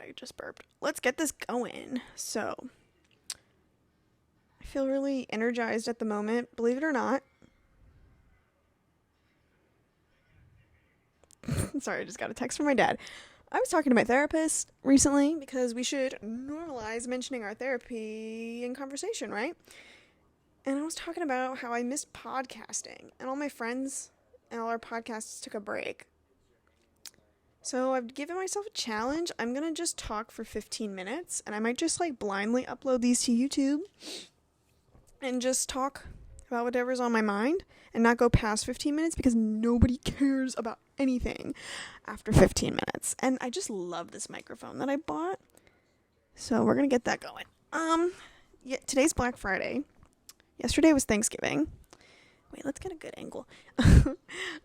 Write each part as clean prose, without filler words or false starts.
I just burped. Let's get this going. So, I feel really energized at the moment, believe it or not. Sorry, I just got a text from my dad. I was talking to my therapist recently because we should normalize mentioning our therapy in conversation, right? And I was talking about how I missed podcasting, and all my friends and all our podcasts took a break. So I've given myself a challenge. I'm going to just talk for 15 minutes, and I might just like blindly upload these to YouTube and just talk about whatever's on my mind and not go past 15 minutes because nobody cares about anything after 15 minutes. And I just love this microphone that I bought. So we're going to get that going. Yeah, today's Black Friday. Yesterday was Thanksgiving. Wait, let's get a good angle.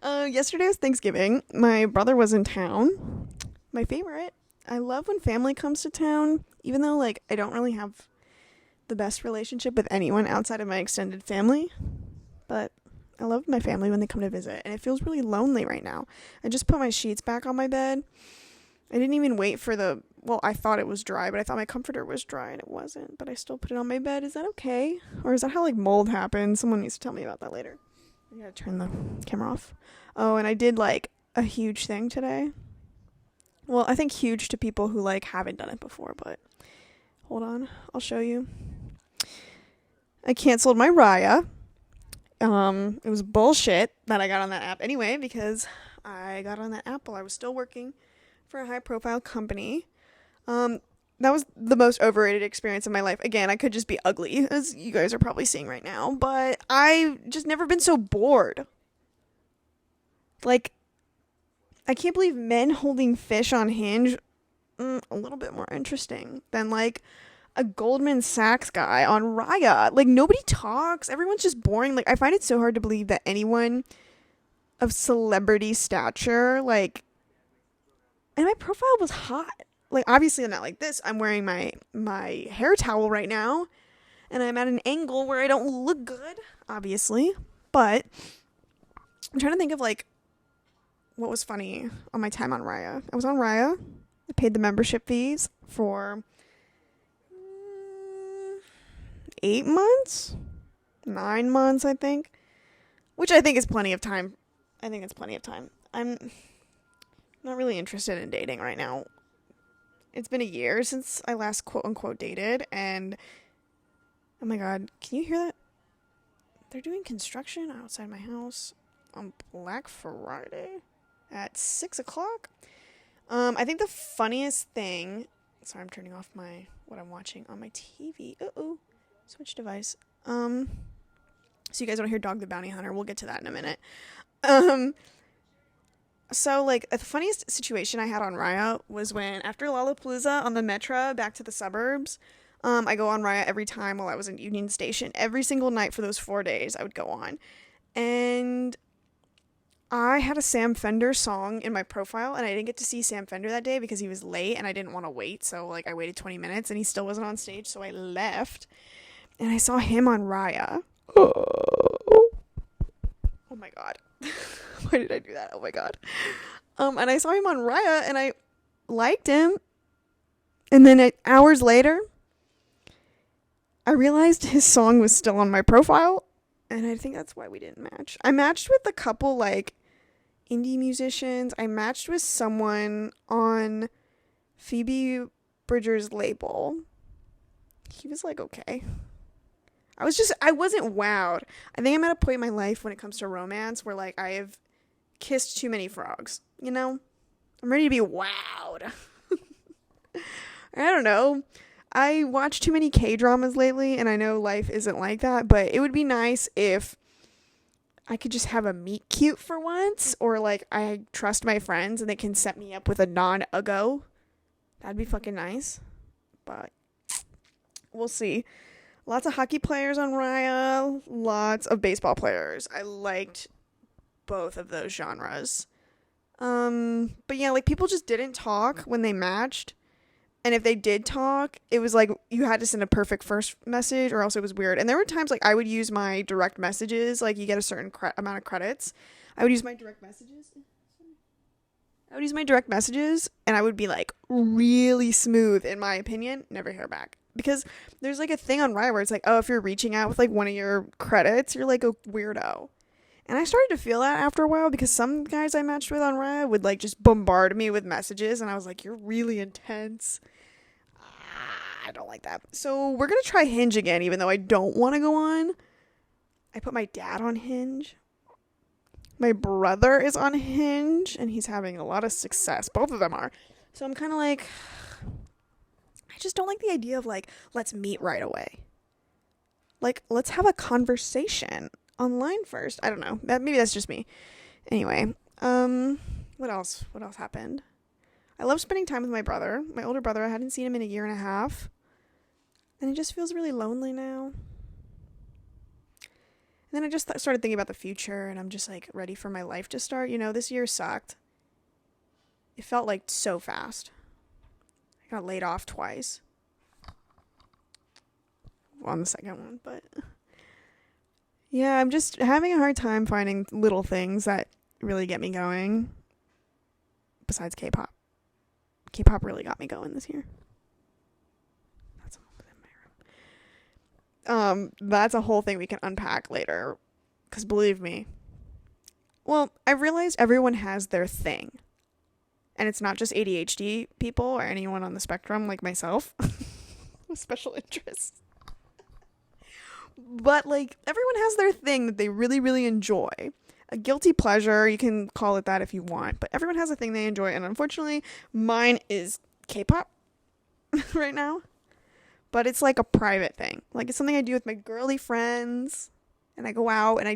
Yesterday was Thanksgiving. My brother was in town. My favorite. I love when family comes to town, even though, like, I don't really have the best relationship with anyone outside of my extended family. But I love my family when they come to visit, and it feels really lonely right now. I just put my sheets back on my bed. I didn't even wait for I thought it was dry, but I thought my comforter was dry, and it wasn't. But I still put it on my bed. Is that okay? Or is that how, like, mold happens? Someone needs to tell me about that later. I gotta turn the camera off. Oh, and I did, like, a huge thing today. Well, I think huge to people who, like, haven't done it before, but hold on. I'll show you. I canceled my Raya. It was bullshit that I got on that app anyway, because I got on that app while I was still working for a high-profile company. That was the most overrated experience of my life. Again, I could just be ugly, as you guys are probably seeing right now, but I've just never been so bored. Like, I can't believe men holding fish on Hinge, a little bit more interesting than, like, a Goldman Sachs guy on Raya. Like, nobody talks. Everyone's just boring. Like, I find it so hard to believe that anyone of celebrity stature, like, and my profile was hot. Like, obviously I'm not like this. I'm wearing my hair towel right now, and I'm at an angle where I don't look good, obviously. But I'm trying to think of, like, what was funny on my time on Raya. I was on Raya. I paid the membership fees for 8 months? 9 months, I think. Which I think is plenty of time. I think it's plenty of time. I'm not really interested in dating right now. It's been a year since I last quote-unquote dated, and oh my god, can you hear that? They're doing construction outside my house on Black Friday at 6 o'clock. I think the funniest thing... Sorry, I'm turning off what I'm watching on my TV. Uh-oh. Switch device. So you guys don't hear Dog the Bounty Hunter. We'll get to that in a minute. So, like, the funniest situation I had on Raya was when, after Lollapalooza on the Metro back to the suburbs, I go on Raya every time while I was in Union Station. Every single night for those 4 days, I would go on. And I had a Sam Fender song in my profile, and I didn't get to see Sam Fender that day because he was late, and I didn't want to wait. So, like, I waited 20 minutes, and he still wasn't on stage, so I left. And I saw him on Raya. Oh my god. Why did I do that? Oh my god. And I saw him on Raya, and I liked him. And then hours later, I realized his song was still on my profile, and I think that's why we didn't match. I matched with a couple, like, indie musicians. I matched with someone on Phoebe Bridgers' label. He was, like, okay. I wasn't wowed. I think I'm at a point in my life when it comes to romance where, like, I have kissed too many frogs, you know? I'm ready to be wowed. I don't know. I watch too many K-dramas lately, and I know life isn't like that, but it would be nice if I could just have a meet cute for once, or, like, I trust my friends and they can set me up with a non-uggo. That'd be fucking nice. But we'll see. Lots of hockey players on Raya, lots of baseball players. I liked both of those genres. But yeah, like, people just didn't talk when they matched. And if they did talk, it was like you had to send a perfect first message or else it was weird. And there were times, like, I would use my direct messages. Like, you get a certain amount of credits. I would use my direct messages. I would use my direct messages and I would be like really smooth in my opinion, never hear back. Because there's like a thing on Raya where it's like, oh, if you're reaching out with like one of your credits, you're like a weirdo. And I started to feel that after a while because some guys I matched with on Raya would like just bombard me with messages and I was like, you're really intense. I don't like that. So we're going to try Hinge again, even though I don't want to go on. I put my dad on Hinge. My brother is on Hinge and he's having a lot of success. Both of them are. So I'm kind of like, I just don't like the idea of like, let's meet right away. Like, let's have a conversation online first. I don't know. Maybe that's just me. Anyway, what else? What else happened? I love spending time with my brother. My older brother, I hadn't seen him in a year and a half. And it just feels really lonely now. And then I just started thinking about the future, and I'm just like ready for my life to start. You know, this year sucked. It felt like so fast. I got laid off twice. Well, on the second one, but yeah, I'm just having a hard time finding little things that really get me going. Besides K-pop. K-pop really got me going this year. That's a whole thing we can unpack later. Because believe me. Well, I realized everyone has their thing. And it's not just ADHD people or anyone on the spectrum like myself. With special interests. But, like, everyone has their thing that they really, really enjoy. A guilty pleasure, you can call it that if you want. But everyone has a thing they enjoy. And unfortunately, mine is K-pop right now. But it's like a private thing. Like, it's something I do with my girly friends. And I go out and I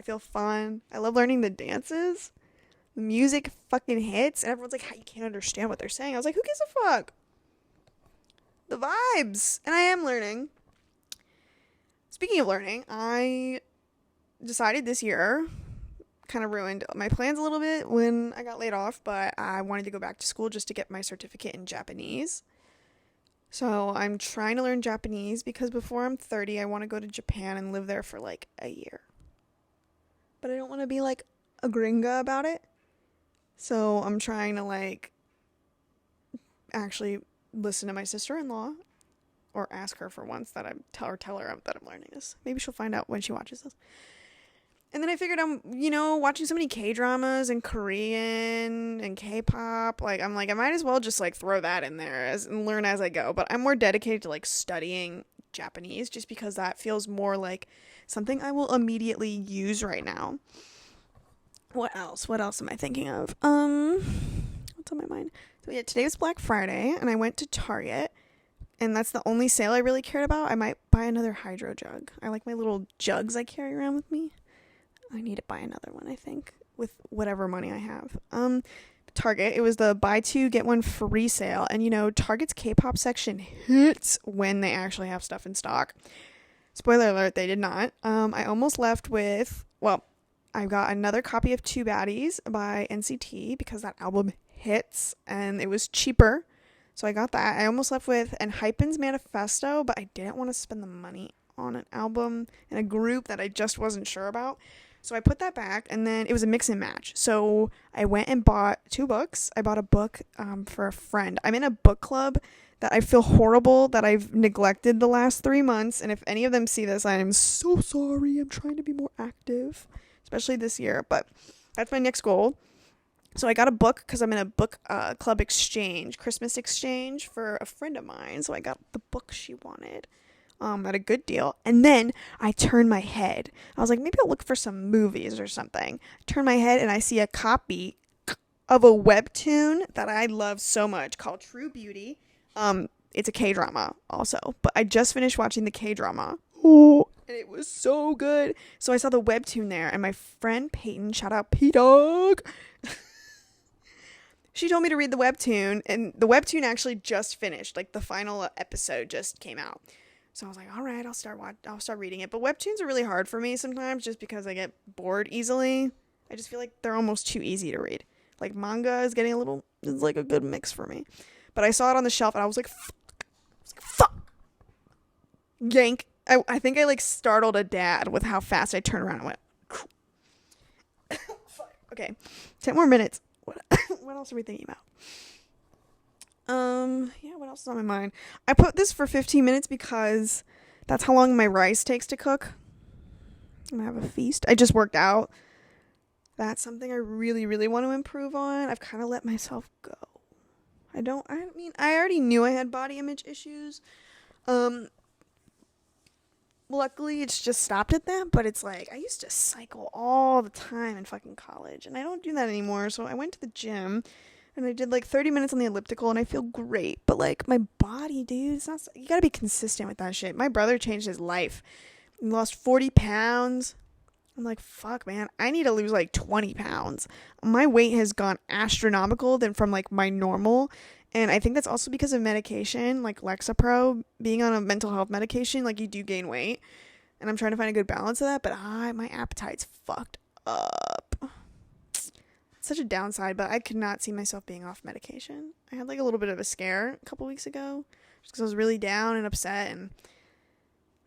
feel fun. I love learning the dances. The music fucking hits. And everyone's like, how you can't understand what they're saying. I was like, who gives a fuck? The vibes. And I am learning. Speaking of learning, I decided this year, kind of ruined my plans a little bit when I got laid off, but I wanted to go back to school just to get my certificate in Japanese. So I'm trying to learn Japanese because before I'm 30, I want to go to Japan and live there for like a year. But I don't want to be like a gringa about it. So I'm trying to like actually listen to my sister-in-law or ask her for once that I tell her that I'm learning this. Maybe she'll find out when she watches this. And then I figured I'm, watching so many K-dramas and Korean and K-pop. Like, I'm like, I might as well just, like, throw that in there and learn as I go. But I'm more dedicated to, like, studying Japanese just because that feels more like something I will immediately use right now. What else? What else am I thinking of? What's on my mind? So, yeah, today was Black Friday, and I went to Target. And that's the only sale I really cared about. I might buy another hydro jug. I like my little jugs I carry around with me. I need to buy another one, I think, with whatever money I have. Target, it was the buy two, get one free sale. And, Target's K-pop section hits when they actually have stuff in stock. Spoiler alert, they did not. I almost left with, I got another copy of Two Baddies by NCT because that album hits and it was cheaper. So I got that. I almost left with Hypen's Manifesto, but I didn't want to spend the money on an album in a group that I just wasn't sure about. So I put that back, and then it was a mix and match. So I went and bought 2 books. I bought a book for a friend. I'm in a book club that I feel horrible that I've neglected the last 3 months. And if any of them see this, I am so sorry. I'm trying to be more active, especially this year. But that's my next goal. So I got a book because I'm in a book club exchange, Christmas exchange for a friend of mine. So I got the book she wanted. At a good deal. And then I turned my head. I was like, maybe I'll look for some movies or something. I turn my head and I see a copy of a webtoon that I love so much called True Beauty. It's a K-drama also, but I just finished watching the K-drama. Oh, and it was so good. So I saw the webtoon there, and my friend Peyton, shout out P-Dog, she told me to read the webtoon, and the webtoon actually just finished. Like, the final episode just came out. So I was like, all right, I'll start reading it. But webtoons are really hard for me sometimes just because I get bored easily. I just feel like they're almost too easy to read. Like, manga is getting it's like a good mix for me. But I saw it on the shelf and I was like, fuck. Yank. I think I like startled a dad with how fast I turned around and went, fuck. Okay, 10 more minutes. what what else are we thinking about? Yeah, what else is on my mind? I put this for 15 minutes because that's how long my rice takes to cook. I'm gonna have a feast. I just worked out. That's something I really, really want to improve on. I've kind of let myself go. I mean, I already knew I had body image issues. Luckily, it's just stopped at that, but it's like, I used to cycle all the time in fucking college, and I don't do that anymore, so I went to the gym, and I did, like, 30 minutes on the elliptical, and I feel great, but, like, my body, dude, it's not, you gotta be consistent with that shit. My brother changed his life. He lost 40 pounds. I'm like, fuck, man, I need to lose, like, 20 pounds. My weight has gone astronomical than from, like, my normal, and I think that's also because of medication, like Lexapro, being on a mental health medication, like, you do gain weight, and I'm trying to find a good balance of that, but my appetite's fucked up. It's such a downside, but I could not see myself being off medication. I had, like, a little bit of a scare a couple weeks ago, just because I was really down and upset, and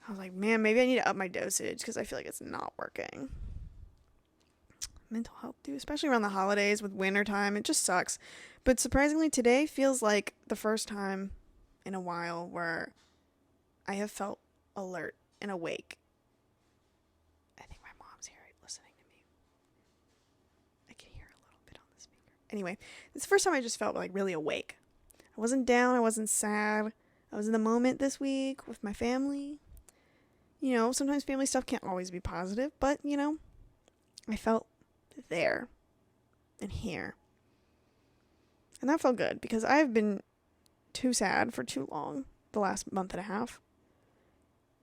I was like, man, maybe I need to up my dosage, because I feel like it's not working. Mental health, dude, especially around the holidays with winter time, it just sucks. But surprisingly, today feels like the first time in a while where I have felt alert and awake. I think my mom's here listening to me. I can hear a little bit on the speaker. Anyway, it's the first time I just felt, like, really awake. I wasn't down, I wasn't sad. I was in the moment this week with my family. You know, sometimes family stuff can't always be positive, but, you know, I felt there and here. And that felt good because I've been too sad for too long the last month and a half.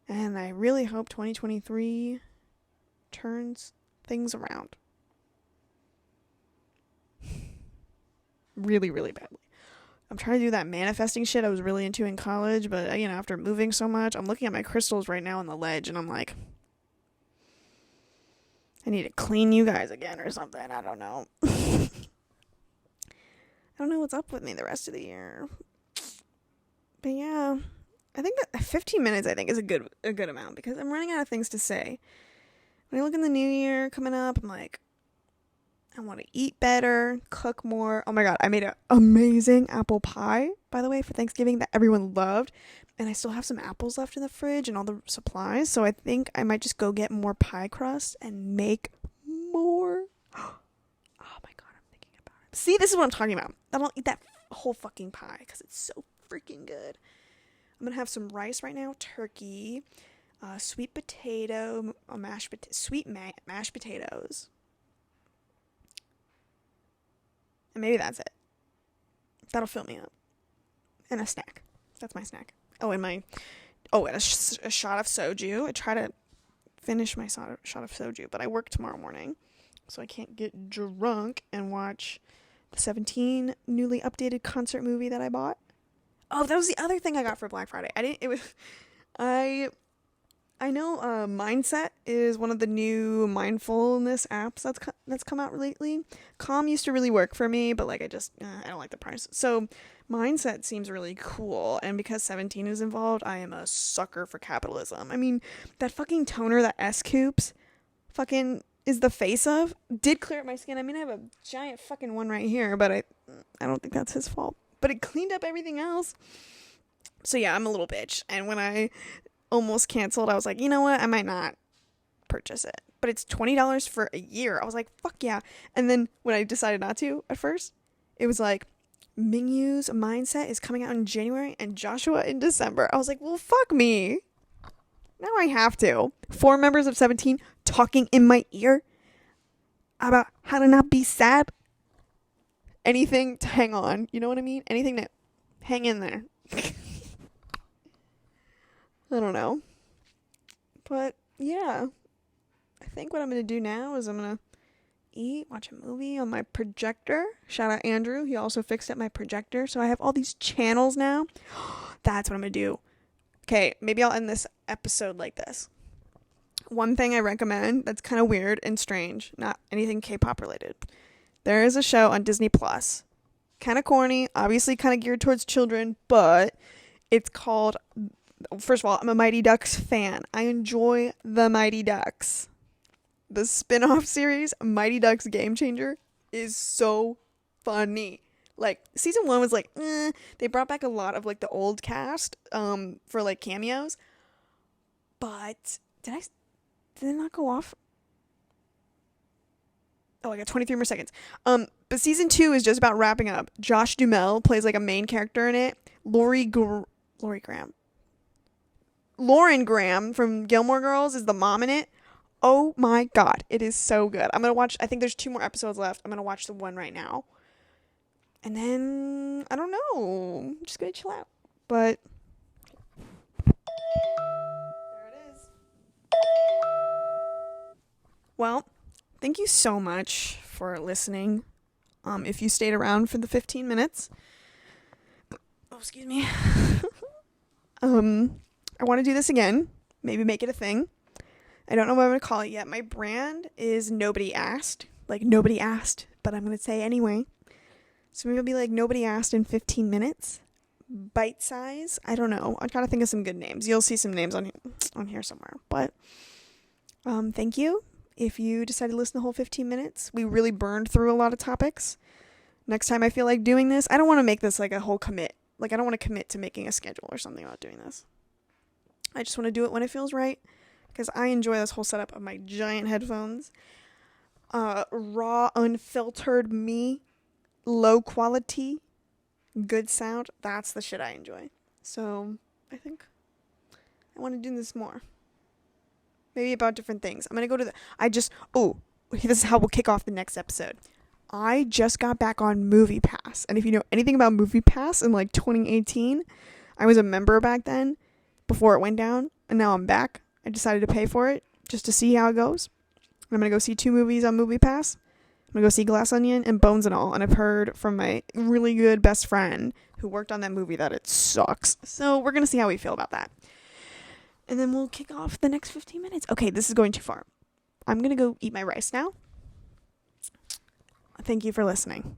And I really hope 2023 turns things around. Really, really badly. I'm trying to do that manifesting shit I was really into in college, but, you know, after moving so much, I'm looking at my crystals right now on the ledge, and I'm like, I need to clean you guys again or something. I don't know. I don't know what's up with me the rest of the year. But yeah, I think that 15 minutes, I think, is a good amount because I'm running out of things to say. When I look in the new year coming up, I'm like, I want to eat better, cook more. Oh my God, I made an amazing apple pie, by the way, for Thanksgiving that everyone loved. And I still have some apples left in the fridge and all the supplies. So I think I might just go get more pie crust and make more. Oh my God, I'm thinking about it. See, this is what I'm talking about. I don't eat that whole fucking pie because it's so freaking good. I'm going to have some rice right now, turkey, sweet potato, mashed potatoes. And maybe that's it. That'll fill me up. And a snack. That's my snack. And a shot of soju. I try to finish my shot of soju, but I work tomorrow morning, so I can't get drunk and watch the 17 newly updated concert movie that I bought. Oh, that was the other thing I got for Black Friday. I know Mindset is one of the new mindfulness apps that's come out lately. Calm used to really work for me, but like I don't like the price. So Mindset seems really cool, and because 17 is involved, I am a sucker for capitalism. I mean, that fucking toner that S-Coups fucking is the face of did clear up my skin. I mean, I have a giant fucking one right here, but I don't think that's his fault. But it cleaned up everything else. So yeah, I'm a little bitch. And when I almost canceled, I was like, you know what? I might not purchase it. But it's $20 for a year. I was like, fuck yeah. And then when I decided not to at first, it was like, Mingyu's Mindset is coming out in January and Joshua in December. I was like, well, fuck me. Now I have to. 4 members of 17 talking in my ear about how to not be sad. Anything to hang on. You know what I mean? Anything to hang in there. I don't know. But yeah. I think what I'm going to do now is I'm going to eat, watch a movie on my projector. Shout out Andrew. He also fixed up my projector. So I have all these channels now. That's what I'm going to do. Okay, maybe I'll end this episode like this. One thing I recommend that's kind of weird and strange, not anything K-pop related. There is a show on Disney Plus. Kind of corny, obviously kind of geared towards children, but it's called, first of all, I'm a Mighty Ducks fan. I enjoy the Mighty Ducks. The spin-off series, Mighty Ducks Game Changer, is so funny. Like, season 1 was like, they brought back a lot of like the old cast for like cameos. But did it not go off? Oh, I got 23 more seconds. But season 2 is just about wrapping up. Josh Duhamel plays like a main character in it. Lauren Graham from Gilmore Girls is the mom in it. Oh my god, it is so good. I'm gonna watch. I think there's 2 more episodes left. I'm gonna watch the one right now, and then I don't know. I'm just gonna chill out. But there it is. Well, thank you so much for listening. If you stayed around for the 15 minutes. Oh, excuse me. I want to do this again. Maybe make it a thing. I don't know what I'm going to call it yet. My brand is Nobody Asked. Like, nobody asked, but I'm going to say anyway. So maybe it'll be like Nobody Asked in 15 minutes. Bite size. I don't know. I got to think of some good names. You'll see some names on here somewhere. But thank you. If you decide to listen the whole 15 minutes, we really burned through a lot of topics. Next time I feel like doing this, I don't want to make this like a whole commit. Like, I don't want to commit to making a schedule or something about doing this. I just want to do it when it feels right, because I enjoy this whole setup of my giant headphones. Raw, unfiltered me, low quality, good sound. That's the shit I enjoy. So, I think I want to do this more. Maybe about different things. I'm going to go to this is how we'll kick off the next episode. I just got back on MoviePass. And if you know anything about MoviePass in like 2018, I was a member back then before it went down. And now I'm back. I decided to pay for it just to see how it goes. I'm going to go see 2 movies on MoviePass. I'm going to go see Glass Onion and Bones and All. And I've heard from my really good best friend who worked on that movie that it sucks. So we're going to see how we feel about that. And then we'll kick off the next 15 minutes. Okay, this is going too far. I'm going to go eat my rice now. Thank you for listening.